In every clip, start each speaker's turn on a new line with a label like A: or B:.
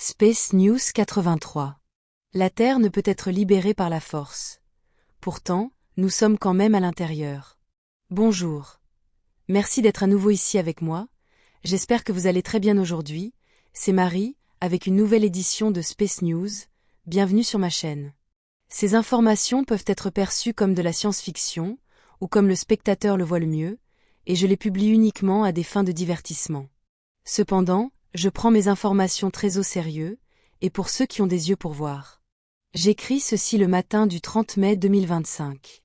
A: Space News 83. La Terre ne peut être libérée par la force. Pourtant, nous sommes quand même à l'intérieur. Bonjour. Merci d'être à nouveau ici avec moi. J'espère que vous allez très bien aujourd'hui. C'est Marie, avec une nouvelle édition de Space News. Bienvenue sur ma chaîne. Ces informations peuvent être perçues comme de la science-fiction, ou comme le spectateur le voit le mieux, et je les publie uniquement à des fins de divertissement. Cependant, je prends mes informations très au sérieux, et pour ceux qui ont des yeux pour voir. J'écris ceci le matin du 30 mai 2025.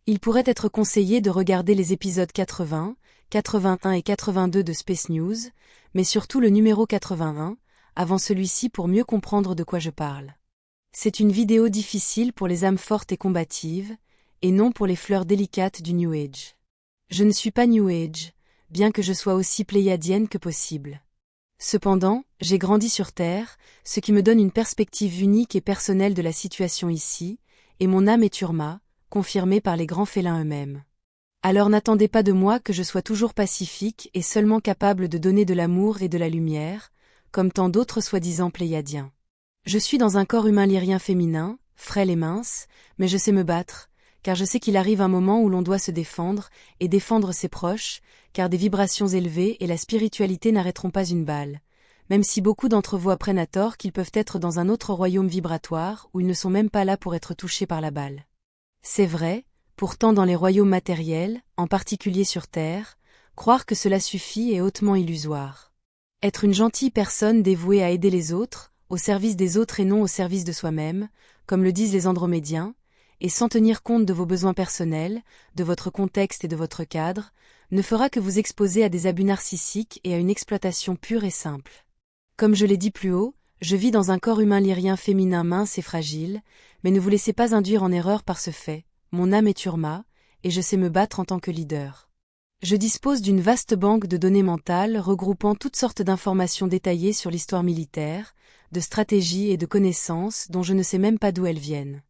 A: Il pourrait être conseillé de regarder les épisodes 80, 81 et 82 de Space News, mais surtout le numéro 81, avant celui-ci pour mieux comprendre de quoi je parle. C'est une vidéo difficile pour les âmes fortes et combatives, et non pour les fleurs délicates du New Age. Je ne suis pas New Age, bien que je sois aussi pléiadienne que possible. Cependant, j'ai grandi sur Terre, ce qui me donne une perspective unique et personnelle de la situation ici, et mon âme est Urma, confirmée par les grands félins eux-mêmes. Alors n'attendez pas de moi que je sois toujours pacifique et seulement capable de donner de l'amour et de la lumière, comme tant d'autres soi-disant pléiadiens. Je suis dans un corps humain lyrien féminin, frêle et mince, mais je sais me battre, car je sais qu'il arrive un moment où l'on doit se défendre, et défendre ses proches, car des vibrations élevées et la spiritualité n'arrêteront pas une balle, même si beaucoup d'entre vous apprennent à tort qu'ils peuvent être dans un autre royaume vibratoire où ils ne sont même pas là pour être touchés par la balle. C'est vrai, pourtant dans les royaumes matériels, en particulier sur Terre, croire que cela suffit est hautement illusoire. Être une gentille personne dévouée à aider les autres, au service des autres et non au service de soi-même, comme le disent les andromédiens, et sans tenir compte de vos besoins personnels, de votre contexte et de votre cadre, ne fera que vous exposer à des abus narcissiques et à une exploitation pure et simple. Comme je l'ai dit plus haut, je vis dans un corps humain lyrien féminin mince et fragile, mais ne vous laissez pas induire en erreur par ce fait, mon âme est Urma, et je sais me battre en tant que leader. Je dispose d'une vaste banque de données mentales regroupant toutes sortes d'informations détaillées sur l'histoire militaire, de stratégies et de connaissances dont je ne sais même pas d'où elles viennent.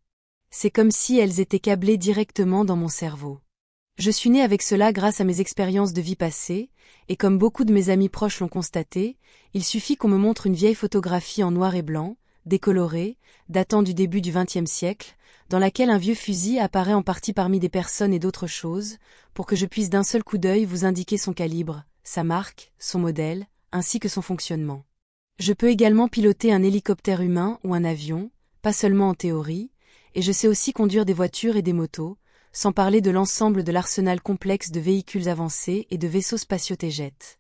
A: C'est comme si elles étaient câblées directement dans mon cerveau. Je suis né avec cela grâce à mes expériences de vie passée, et comme beaucoup de mes amis proches l'ont constaté, il suffit qu'on me montre une vieille photographie en noir et blanc, décolorée, datant du début du XXe siècle, dans laquelle un vieux fusil apparaît en partie parmi des personnes et d'autres choses, pour que je puisse d'un seul coup d'œil vous indiquer son calibre, sa marque, son modèle, ainsi que son fonctionnement. Je peux également piloter un hélicoptère humain ou un avion, pas seulement en théorie, et je sais aussi conduire des voitures et des motos, sans parler de l'ensemble de l'arsenal complexe de véhicules avancés et de vaisseaux spatiaux T-Jet.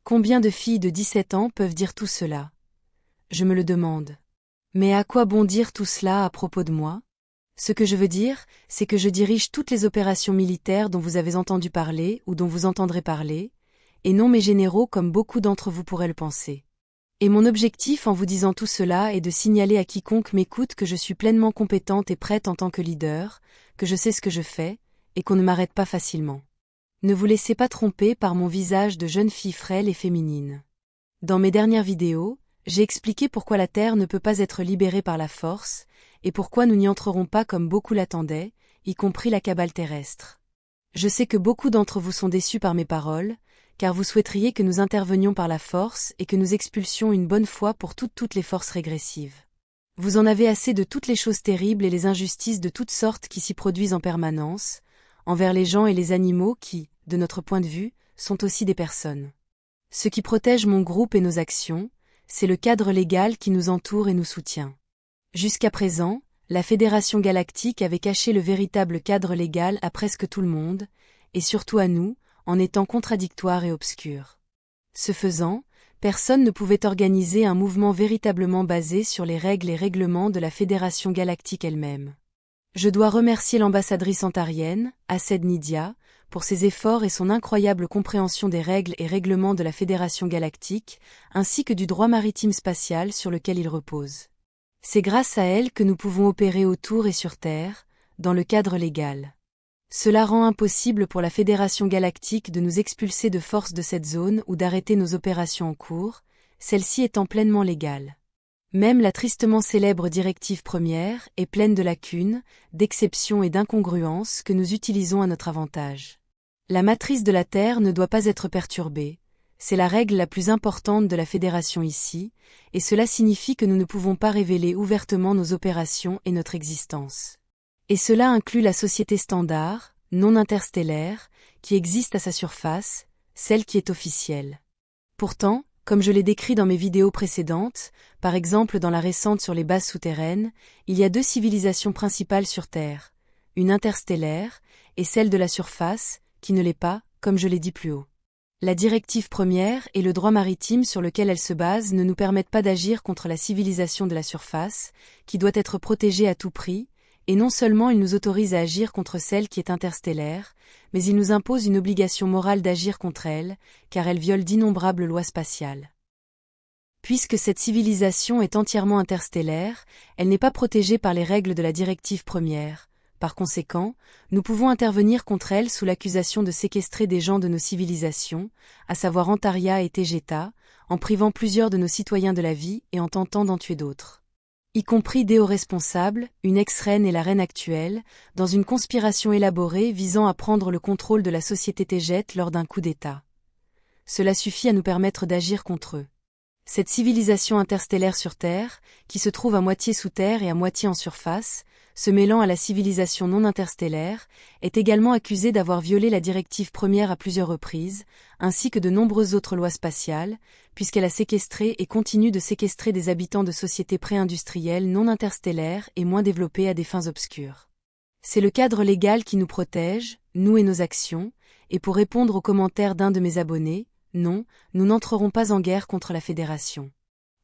A: Combien de filles de 17 ans peuvent dire tout cela? Je me le demande. Mais à quoi bon dire tout cela à propos de moi? Ce que je veux dire, c'est que je dirige toutes les opérations militaires dont vous avez entendu parler ou dont vous entendrez parler, et non mes généraux comme beaucoup d'entre vous pourraient le penser. Et mon objectif en vous disant tout cela est de signaler à quiconque m'écoute que je suis pleinement compétente et prête en tant que leader, que je sais ce que je fais, et qu'on ne m'arrête pas facilement. Ne vous laissez pas tromper par mon visage de jeune fille frêle et féminine. Dans mes dernières vidéos, j'ai expliqué pourquoi la Terre ne peut pas être libérée par la force, et pourquoi nous n'y entrerons pas comme beaucoup l'attendaient, y compris la cabale terrestre. Je sais que beaucoup d'entre vous sont déçus par mes paroles, car vous souhaiteriez que nous intervenions par la force et que nous expulsions une bonne fois pour toutes les forces régressives. Vous en avez assez de toutes les choses terribles et les injustices de toutes sortes qui s'y produisent en permanence, envers les gens et les animaux qui, de notre point de vue, sont aussi des personnes. Ce qui protège mon groupe et nos actions, c'est le cadre légal qui nous entoure et nous soutient. Jusqu'à présent, la Fédération Galactique avait caché le véritable cadre légal à presque tout le monde, et surtout à nous, en étant contradictoire et obscur. Ce faisant, personne ne pouvait organiser un mouvement véritablement basé sur les règles et règlements de la Fédération Galactique elle-même. Je dois remercier l'ambassadrice ontarienne, Aced Nidia, pour ses efforts et son incroyable compréhension des règles et règlements de la Fédération Galactique, ainsi que du droit maritime spatial sur lequel il repose. C'est grâce à elle que nous pouvons opérer autour et sur Terre, dans le cadre légal. Cela rend impossible pour la Fédération Galactique de nous expulser de force de cette zone ou d'arrêter nos opérations en cours, celle-ci étant pleinement légale. Même la tristement célèbre directive première est pleine de lacunes, d'exceptions et d'incongruences que nous utilisons à notre avantage. La matrice de la Terre ne doit pas être perturbée, C'est la règle la plus importante de la Fédération ici, et cela signifie que nous ne pouvons pas révéler ouvertement nos opérations et notre existence. Et cela inclut la société standard, non interstellaire, qui existe à sa surface, celle qui est officielle. Pourtant, comme je l'ai décrit dans mes vidéos précédentes, par exemple dans la récente sur les bases souterraines, il y a deux civilisations principales sur Terre, une interstellaire, et celle de la surface, qui ne l'est pas, comme je l'ai dit plus haut. La directive première et le droit maritime sur lequel elle se base ne nous permettent pas d'agir contre la civilisation de la surface, qui doit être protégée à tout prix, et non seulement il nous autorise à agir contre celle qui est interstellaire, mais il nous impose une obligation morale d'agir contre elle, car elle viole d'innombrables lois spatiales. Puisque cette civilisation est entièrement interstellaire, elle n'est pas protégée par les règles de la directive première. Par conséquent, nous pouvons intervenir contre elle sous l'accusation de séquestrer des gens de nos civilisations, à savoir Antaria et Tegeta, en privant plusieurs de nos citoyens de la vie et en tentant d'en tuer d'autres. Y compris Déo responsable, une ex-reine et la reine actuelle, dans une conspiration élaborée visant à prendre le contrôle de la société Tejet lors d'un coup d'État. Cela suffit à nous permettre d'agir contre eux. Cette civilisation interstellaire sur Terre, qui se trouve à moitié sous terre et à moitié en surface, se mêlant à la civilisation non interstellaire, est également accusée d'avoir violé la directive première à plusieurs reprises, ainsi que de nombreuses autres lois spatiales, puisqu'elle a séquestré et continue de séquestrer des habitants de sociétés pré-industrielles non interstellaires et moins développées à des fins obscures. C'est le cadre légal qui nous protège, nous et nos actions, et pour répondre aux commentaires d'un de mes abonnés, non, nous n'entrerons pas en guerre contre la Fédération.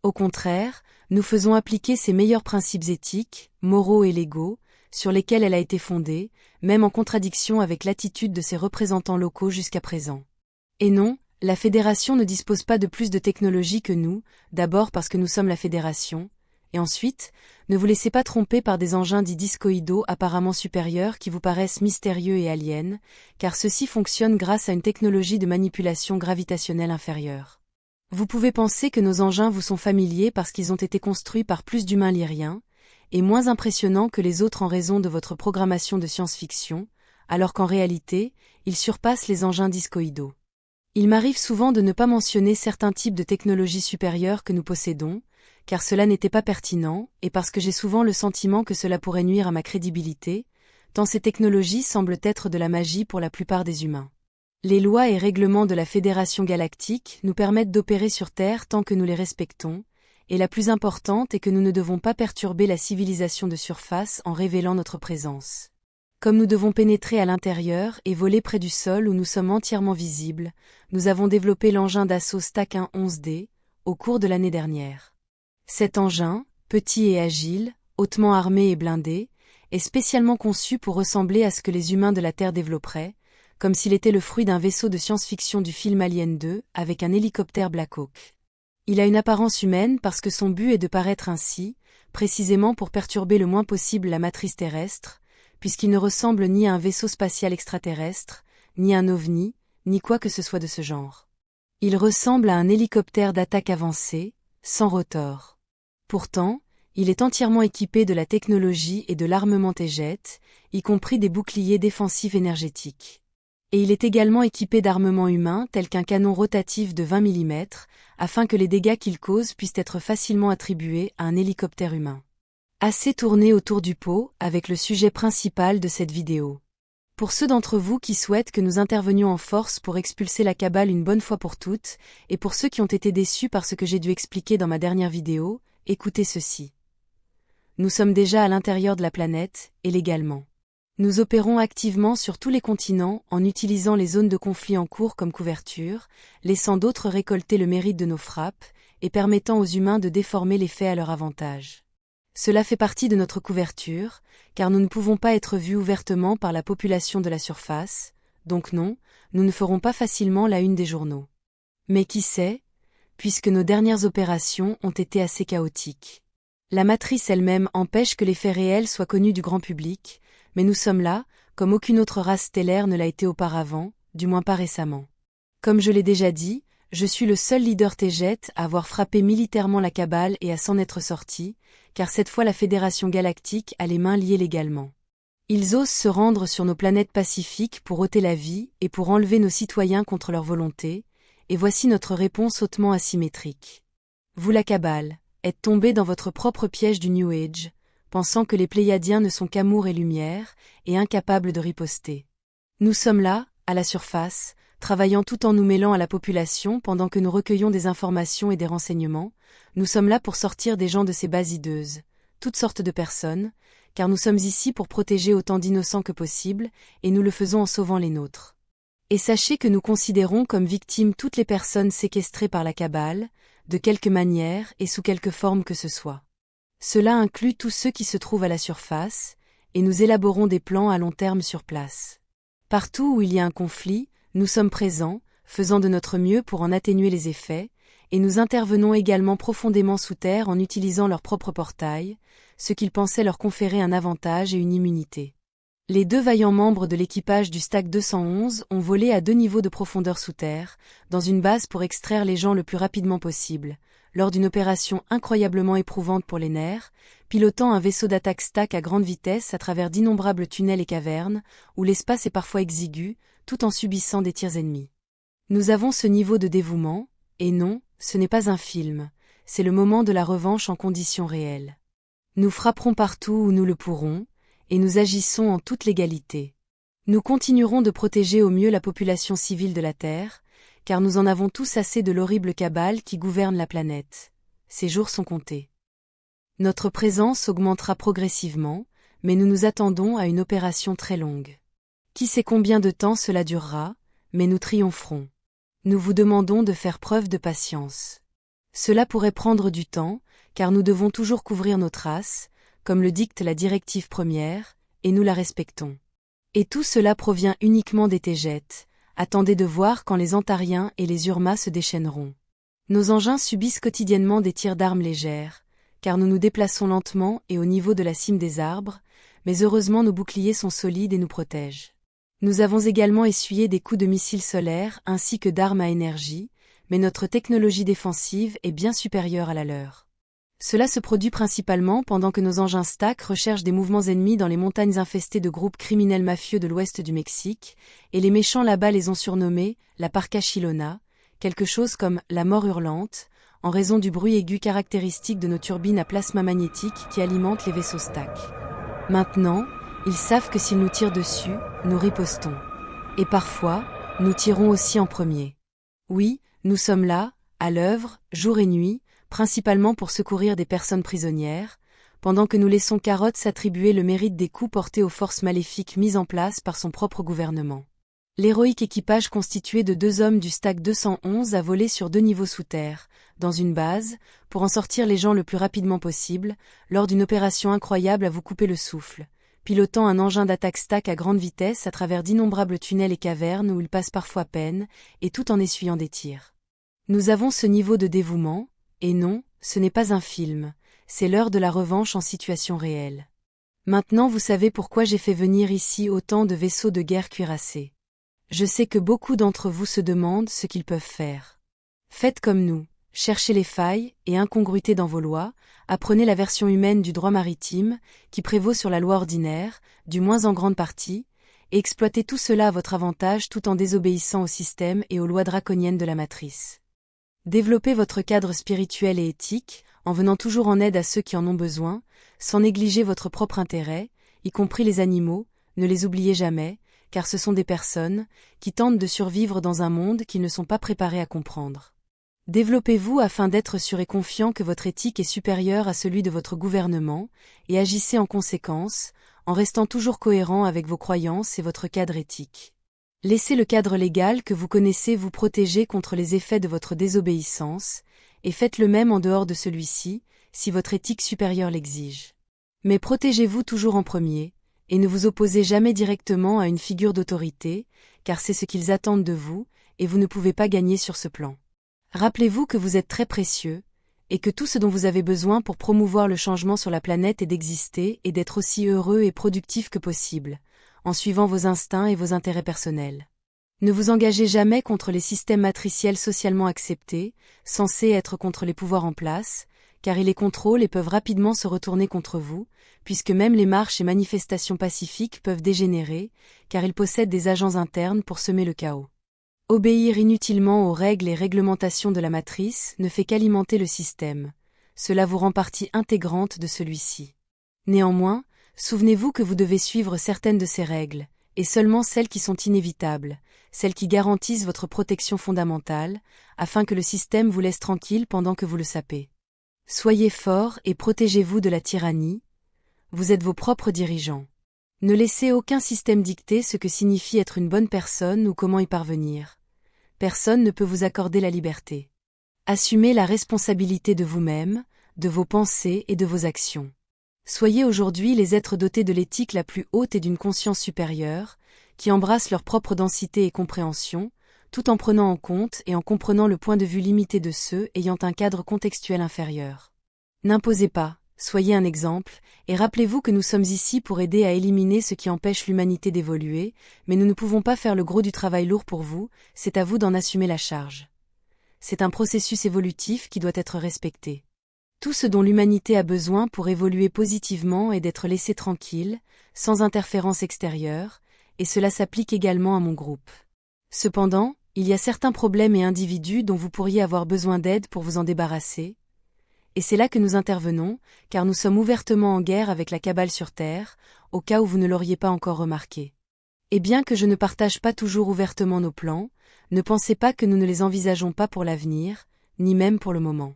A: Au contraire, nous faisons appliquer ses meilleurs principes éthiques, moraux et légaux, sur lesquels elle a été fondée, même en contradiction avec l'attitude de ses représentants locaux jusqu'à présent. Et non, la Fédération ne dispose pas de plus de technologie que nous, d'abord parce que nous sommes la Fédération, et ensuite, ne vous laissez pas tromper par des engins dits discoïdaux apparemment supérieurs qui vous paraissent mystérieux et aliens, car ceux-ci fonctionnent grâce à une technologie de manipulation gravitationnelle inférieure. Vous pouvez penser que nos engins vous sont familiers parce qu'ils ont été construits par plus d'humains lyriens, et moins impressionnants que les autres en raison de votre programmation de science-fiction, alors qu'en réalité, ils surpassent les engins discoïdaux. Il m'arrive souvent de ne pas mentionner certains types de technologies supérieures que nous possédons, car cela n'était pas pertinent, et parce que j'ai souvent le sentiment que cela pourrait nuire à ma crédibilité, tant ces technologies semblent être de la magie pour la plupart des humains. Les lois et règlements de la Fédération galactique nous permettent d'opérer sur Terre tant que nous les respectons, et la plus importante est que nous ne devons pas perturber la civilisation de surface en révélant notre présence. Comme nous devons pénétrer à l'intérieur et voler près du sol où nous sommes entièrement visibles, nous avons développé l'engin d'assaut Stack 11D, au cours de l'année dernière. Cet engin, petit et agile, hautement armé et blindé, est spécialement conçu pour ressembler à ce que les humains de la Terre développeraient, comme s'il était le fruit d'un vaisseau de science-fiction du film Alien 2 avec un hélicoptère Black Hawk. Il a une apparence humaine parce que son but est de paraître ainsi, précisément pour perturber le moins possible la matrice terrestre, puisqu'il ne ressemble ni à un vaisseau spatial extraterrestre, ni à un ovni, ni quoi que ce soit de ce genre. Il ressemble à un hélicoptère d'attaque avancé, sans rotor. Pourtant, il est entièrement équipé de la technologie et de l'armement Tejet, y compris des boucliers défensifs énergétiques. Et il est également équipé d'armements humains tels qu'un canon rotatif de 20 mm, afin que les dégâts qu'il cause puissent être facilement attribués à un hélicoptère humain. Assez tourné autour du pot avec le sujet principal de cette vidéo. Pour ceux d'entre vous qui souhaitent que nous intervenions en force pour expulser la cabale une bonne fois pour toutes, et pour ceux qui ont été déçus par ce que j'ai dû expliquer dans ma dernière vidéo, écoutez ceci. Nous sommes déjà à l'intérieur de la planète, et légalement. Nous opérons activement sur tous les continents en utilisant les zones de conflit en cours comme couverture, laissant d'autres récolter le mérite de nos frappes, et permettant aux humains de déformer les faits à leur avantage. Cela fait partie de notre couverture, car nous ne pouvons pas être vus ouvertement par la population de la surface, donc non, nous ne ferons pas facilement la une des journaux. Mais qui sait, puisque nos dernières opérations ont été assez chaotiques. La matrice elle-même empêche que les faits réels soient connus du grand public, mais nous sommes là, comme aucune autre race stellaire ne l'a été auparavant, du moins pas récemment. Comme je l'ai déjà dit, je suis le seul leader Tejet à avoir frappé militairement la cabale et à s'en être sorti, car cette fois la Fédération galactique a les mains liées légalement. Ils osent se rendre sur nos planètes pacifiques pour ôter la vie et pour enlever nos citoyens contre leur volonté, et voici notre réponse hautement asymétrique. Vous la Kabbale, êtes tombé dans votre propre piège du New Age, pensant que les Pléiadiens ne sont qu'amour et lumière, et incapables de riposter. Nous sommes là, à la surface, travaillant tout en nous mêlant à la population pendant que nous recueillons des informations et des renseignements, nous sommes là pour sortir des gens de ces bases hideuses, toutes sortes de personnes, car nous sommes ici pour protéger autant d'innocents que possible, et nous le faisons en sauvant les nôtres. Et sachez que nous considérons comme victimes toutes les personnes séquestrées par la Kabbale, de quelque manière et sous quelque forme que ce soit. Cela inclut tous ceux qui se trouvent à la surface, et nous élaborons des plans à long terme sur place. Partout où il y a un conflit, nous sommes présents, faisant de notre mieux pour en atténuer les effets, et nous intervenons également profondément sous terre en utilisant leur propre portail, ce qu'ils pensaient leur conférer un avantage et une immunité. Les 2 vaillants membres de l'équipage du Stack 211 ont volé à 2 niveaux de profondeur sous terre, dans une base pour extraire les gens le plus rapidement possible, lors d'une opération incroyablement éprouvante pour les nerfs, pilotant un vaisseau d'attaque Stack à grande vitesse à travers d'innombrables tunnels et cavernes, où l'espace est parfois exigu, tout en subissant des tirs ennemis. Nous avons ce niveau de dévouement, et non, ce n'est pas un film, c'est le moment de la revanche en conditions réelles. Nous frapperons partout où nous le pourrons, et nous agissons en toute légalité. Nous continuerons de protéger au mieux la population civile de la Terre, car nous en avons tous assez de l'horrible cabale qui gouverne la planète. Ces jours sont comptés. Notre présence augmentera progressivement, mais nous nous attendons à une opération très longue. Qui sait combien de temps cela durera, mais nous triompherons. Nous vous demandons de faire preuve de patience. Cela pourrait prendre du temps, car nous devons toujours couvrir nos traces, comme le dicte la directive première, et nous la respectons. Et tout cela provient uniquement des Tégètes. Attendez de voir quand les Antariens et les Urmas se déchaîneront. Nos engins subissent quotidiennement des tirs d'armes légères, car nous nous déplaçons lentement et au niveau de la cime des arbres, mais heureusement nos boucliers sont solides et nous protègent. Nous avons également essuyé des coups de missiles solaires ainsi que d'armes à énergie, mais notre technologie défensive est bien supérieure à la leur. Cela se produit principalement pendant que nos engins Stack recherchent des mouvements ennemis dans les montagnes infestées de groupes criminels mafieux de l'ouest du Mexique, et les méchants là-bas les ont surnommés la Parca Chilona, quelque chose comme la mort hurlante, en raison du bruit aigu caractéristique de nos turbines à plasma magnétique qui alimentent les vaisseaux Stack. Maintenant, ils savent que s'ils nous tirent dessus, nous ripostons. Et parfois, nous tirons aussi en premier. Oui, nous sommes là, à l'œuvre, jour et nuit, principalement pour secourir des personnes prisonnières, pendant que nous laissons Carotte s'attribuer le mérite des coups portés aux forces maléfiques mises en place par son propre gouvernement. L'héroïque équipage constitué de 2 hommes du Stack 211 a volé sur 2 niveaux sous terre, dans une base, pour en sortir les gens le plus rapidement possible, lors d'une opération incroyable à vous couper le souffle, pilotant un engin d'attaque Stack à grande vitesse à travers d'innombrables tunnels et cavernes où il passe parfois peine, et tout en essuyant des tirs. Nous avons ce niveau de dévouement, et non, ce n'est pas un film, c'est l'heure de la revanche en situation réelle. Maintenant vous savez pourquoi j'ai fait venir ici autant de vaisseaux de guerre cuirassés. Je sais que beaucoup d'entre vous se demandent ce qu'ils peuvent faire. Faites comme nous, cherchez les failles et incongruités dans vos lois, apprenez la version humaine du droit maritime, qui prévaut sur la loi ordinaire, du moins en grande partie, et exploitez tout cela à votre avantage tout en désobéissant au système et aux lois draconiennes de la matrice. Développez votre cadre spirituel et éthique, en venant toujours en aide à ceux qui en ont besoin, sans négliger votre propre intérêt, y compris les animaux, ne les oubliez jamais, car ce sont des personnes qui tentent de survivre dans un monde qu'ils ne sont pas préparés à comprendre. Développez-vous afin d'être sûr et confiant que votre éthique est supérieure à celui de votre gouvernement, et agissez en conséquence, en restant toujours cohérent avec vos croyances et votre cadre éthique. Laissez le cadre légal que vous connaissez vous protéger contre les effets de votre désobéissance, et faites le même en dehors de celui-ci, si votre éthique supérieure l'exige. Mais protégez-vous toujours en premier, et ne vous opposez jamais directement à une figure d'autorité, car c'est ce qu'ils attendent de vous, et vous ne pouvez pas gagner sur ce plan. Rappelez-vous que vous êtes très précieux, et que tout ce dont vous avez besoin pour promouvoir le changement sur la planète est d'exister et d'être aussi heureux et productif que possible, en suivant vos instincts et vos intérêts personnels. Ne vous engagez jamais contre les systèmes matriciels socialement acceptés, censés être contre les pouvoirs en place, car ils les contrôlent et peuvent rapidement se retourner contre vous, puisque même les marches et manifestations pacifiques peuvent dégénérer, car ils possèdent des agents internes pour semer le chaos. Obéir inutilement aux règles et réglementations de la matrice ne fait qu'alimenter le système. Cela vous rend partie intégrante de celui-ci. Néanmoins, souvenez-vous que vous devez suivre certaines de ces règles, et seulement celles qui sont inévitables, celles qui garantissent votre protection fondamentale, afin que le système vous laisse tranquille pendant que vous le sapez. Soyez fort et protégez-vous de la tyrannie. Vous êtes vos propres dirigeants. Ne laissez aucun système dicter ce que signifie être une bonne personne ou comment y parvenir. Personne ne peut vous accorder la liberté. Assumez la responsabilité de vous-même, de vos pensées et de vos actions. Soyez aujourd'hui les êtres dotés de l'éthique la plus haute et d'une conscience supérieure, qui embrassent leur propre densité et compréhension, tout en prenant en compte et en comprenant le point de vue limité de ceux ayant un cadre contextuel inférieur. N'imposez pas, soyez un exemple, et rappelez-vous que nous sommes ici pour aider à éliminer ce qui empêche l'humanité d'évoluer, mais nous ne pouvons pas faire le gros du travail lourd pour vous, c'est à vous d'en assumer la charge. C'est un processus évolutif qui doit être respecté. Tout ce dont l'humanité a besoin pour évoluer positivement est d'être laissé tranquille, sans interférence extérieure, et cela s'applique également à mon groupe. Cependant, il y a certains problèmes et individus dont vous pourriez avoir besoin d'aide pour vous en débarrasser, et c'est là que nous intervenons, car nous sommes ouvertement en guerre avec la cabale sur Terre, au cas où vous ne l'auriez pas encore remarqué. Et bien que je ne partage pas toujours ouvertement nos plans, ne pensez pas que nous ne les envisageons pas pour l'avenir, ni même pour le moment.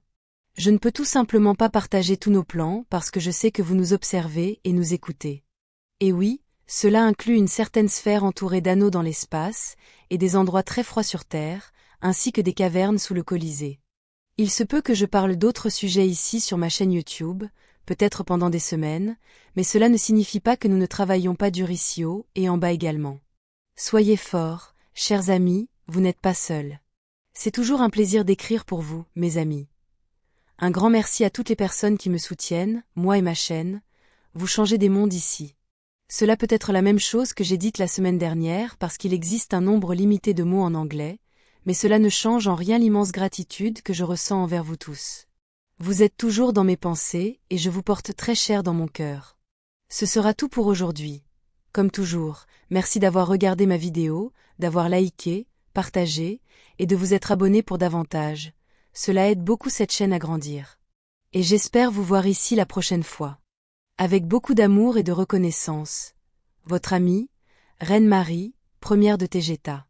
A: Je ne peux tout simplement pas partager tous nos plans parce que je sais que vous nous observez et nous écoutez. Et oui, cela inclut une certaine sphère entourée d'anneaux dans l'espace, et des endroits très froids sur Terre, ainsi que des cavernes sous le Colisée. Il se peut que je parle d'autres sujets ici sur ma chaîne YouTube, peut-être pendant des semaines, mais cela ne signifie pas que nous ne travaillons pas dur ici haut et en bas également. Soyez forts, chers amis, vous n'êtes pas seuls. C'est toujours un plaisir d'écrire pour vous, mes amis. Un grand merci à toutes les personnes qui me soutiennent, moi et ma chaîne. Vous changez des mondes ici. Cela peut être la même chose que j'ai dite la semaine dernière parce qu'il existe un nombre limité de mots en anglais, mais cela ne change en rien l'immense gratitude que je ressens envers vous tous. Vous êtes toujours dans mes pensées et je vous porte très cher dans mon cœur. Ce sera tout pour aujourd'hui. Comme toujours, merci d'avoir regardé ma vidéo, d'avoir liké, partagé, et de vous être abonné pour davantage. Cela aide beaucoup cette chaîne à grandir. Et j'espère vous voir ici la prochaine fois. Avec beaucoup d'amour et de reconnaissance. Votre amie, Reine Marie, première de Tegeta.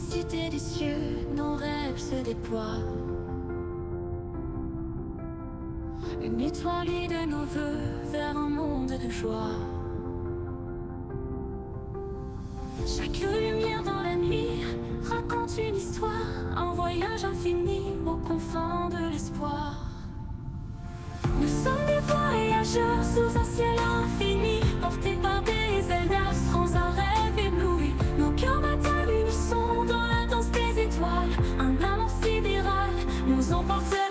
B: L'immensité des cieux, nos rêves se déploient. Une étoile guide nos voeux vers un monde de joie. Chaque lumière dans la nuit raconte une histoire, un voyage infini aux confins de l'espoir. Nous sommes des voyageurs sous un ciel infini, portés par des ailes d'astres, un rêve ébloui. Nos cœurs battent à l'unisson dans la danse des étoiles. Un amour sidéral nous emporte